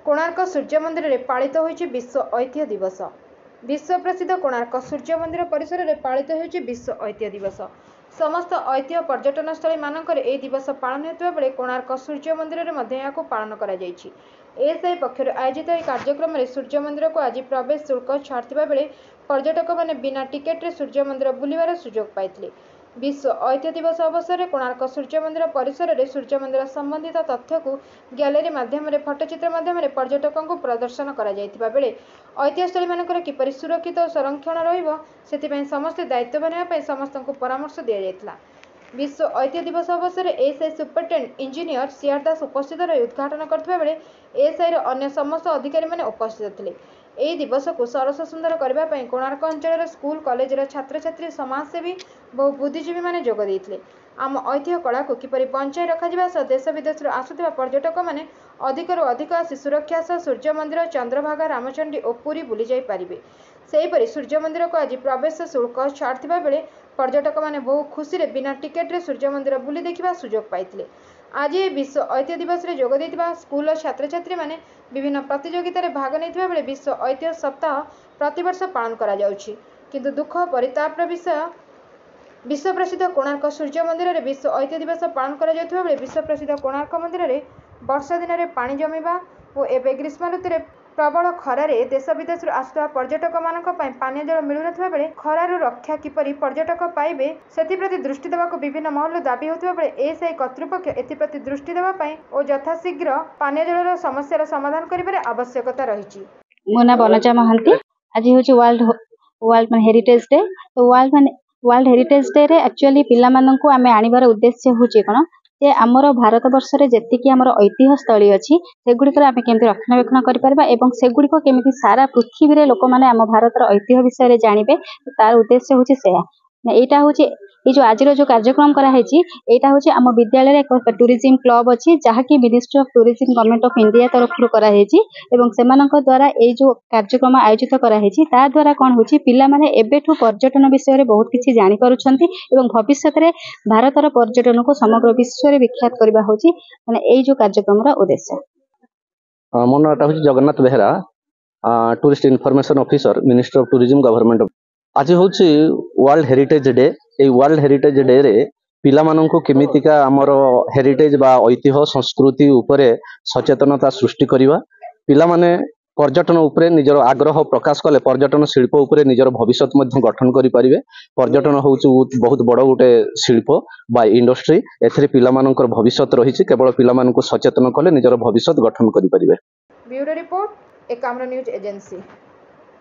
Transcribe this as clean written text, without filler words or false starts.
कोणार्क सूर्य मंदिर में पालित होइछि विश्व ऐतिह्य दिवस। विश्व प्रसिद्ध कोणार्क सूर्य मंदिर परिसर में पालित होइछि विश्व ऐतिह्य दिवस। समस्त ऐतिह्य पर्यटन स्थली मानकर ए दिवस पालन होता बेले कोणार्क सूर्य मंदिर में पालन करा जाइछि। एएसआई पक्षर आयोजित यह कार्यक्रम में सूर्य मंदिर को आज प्रवेश शुल्क छाड़ता बेले पर्यटक मैंने बिना टिकेट सूर्य मंदिर बुलवार सुजोग पाइथिले। विश्व ऐतिह्य दिवस अवसर में कोणार्क सूर्य मंदिर परिसर में सूर्य मंदिर संबंधित तथ्य को गैलेरी माध्यम फटोचित्र माध्यम पर्यटकों को प्रदर्शन करा जायतिबा बेले ऐतिह्यस्थली मानकर किपरि सुरक्षित और संरक्षण रहिबो सेतिपई समस्त दायित्व बनवा समस्त को परामर्श दिया जायतिला। विश्व ऐतिह्य दिवस अवसर में एएसआई सुपरिटेडेंट इंजीनियर सीआर दास उपस्थित रही उद्घाटन करथिबा बेले एएसआई अन्य समस्त अधिकारी माने उपस्थित थिले। ଏହି ଦିବସକୁ ସରସ ସୁନ୍ଦର କରିବା ପାଇଁ କୋଣାର୍କ ଅଞ୍ଚଳର ସ୍କୁଲ କଲେଜର ଛାତ୍ରଛାତ୍ରୀ ସମାଜସେବୀ ବହୁ ବୁଦ୍ଧିଜୀବୀମାନେ ଯୋଗ ଦେଇଥିଲେ। ଆମ ଐତିହ୍ୟ କଳାକୁ କିପରି ବଞ୍ଚାଇ ରଖାଯିବା ସହ ଦେଶ ବିଦେଶରୁ ଆସୁଥିବା ପର୍ଯ୍ୟଟକମାନେ ଅଧିକରୁ ଅଧିକ ଆସି ସୁରକ୍ଷା ସହ ସୂର୍ଯ୍ୟ ମନ୍ଦିର, ଚନ୍ଦ୍ରଭାଗା, ରାମଚଣ୍ଡୀ ଓ ପୁରୀ ବୁଲି ଯାଇପାରିବେ। ସେହିପରି ସୂର୍ଯ୍ୟ ମନ୍ଦିରକୁ ଆଜି ପ୍ରବେଶ ଶୁଳ୍କ ଛାଡ଼ିଥିବା ବେଳେ ପର୍ଯ୍ୟଟକମାନେ ବହୁ ଖୁସିରେ ବିନା ଟିକେଟରେ ସୂର୍ଯ୍ୟ ମନ୍ଦିର ବୁଲି ଦେଖିବା ସୁଯୋଗ ପାଇଥିଲେ। आज विश्व ऐतिह्य दिवस में जोग देथिबा स्कूल छात्र छात्री माने विभिन्न प्रतियोगितार भाग नेथिबा बेले विश्व ऐतिह्य सप्ताह प्रतिवर्ष पालन करा जाउछि। किंतु दुख परितापर विषय विश्व प्रसिद्ध कोणार्क सूर्य मंदिर में विश्व ऐतिह्य दिवस पालन करा जाउथिबा बेले विश्व प्रसिद्ध कोणार्क मंदिर में वर्षा दिन में पानी जमिबा और एवं ग्रीष्म ऋतु में प्रबल खरार देश विदेश आसुवा पर्यटक मानक पानीय जल मिलू नथिबा बेले खरारु रक्षा किपरि पर्यटक पाइबे सेतिप्रति दृष्टि देवाक विभिन्न महल दाबी होथिबा बेले एएसआई कर्तृपक्ष एथिप्रति दृष्टि देवा पई और यथाशीघ्र पानीय जलर समस्यार समाधान करिबार आवश्यकता रहिछि। मो ना बनजा महांती। आज होछि वर्ल्ड हेरिटेज डे। तो वर्ल्ड हेरिटेज डे रे एक्चुअली पिला माननकु आमे आनिबार उद्देश्य होछि कोन जे आमर भारत वर्ष रे जेतिकी आमर ऐतिह्य स्थली अछि सेगुडिकर आमे केमति रक्षणाबेक्षण करि परबा एवं सेगुडिको केमति सारा पृथ्वी रे लोक माने आम भारत रो ऐतिह्य विषय रे जानिबे तार उद्देश्य होछि सेया। एटा होछि ए जो आज जो कार्यक्रम करा हेछि एटा होछि आम विद्यालय रे एक टूरिज्म क्लब अछि जहाकी ministry of tourism government of India तरफ रो करा हेछि एवं सेमानक द्वारा ए जो कार्यक्रम आयोजित करा हेछि ता द्वारा कोन होछि पिला माने एबेठु पर्यटन विषय रे बहुत किछि जानि पारुछंती एवं भविष्यत रे भारत रो पर्यटन को समग्र विश्व रे विख्यात करबा होछि माने ए जो कार्यक्रम रो उद्देश्य। मो नाटा होछि Jagannath Behera, tourist information officer, ministry of tourism government. आज होछि वर्ल्ड हेरिटेज डे। ए वर्ल्ड हेरिटेज डे रे पिला माननकु केमितिका हमर हेरिटेज बा ऐतिह्य संस्कृति उपरे सचेतनता सृष्टि करिवा। पिला माने पर्यटन उपरे निजर आग्रह प्रकाश कले पर्यटन शिल्प उपरे निजर भविष्यत मध्ये गठन करि परिबे। पर्यटन होउछि बहुत बड़ गोटे शिल्प बा इंडस्ट्री। एथरे पिला मानकर भविष्यत रहिछि, केवल पिला माननकु सचेतन कले निजर भविष्यत गठन करि परिबे। Bureau report Ekamra news agency.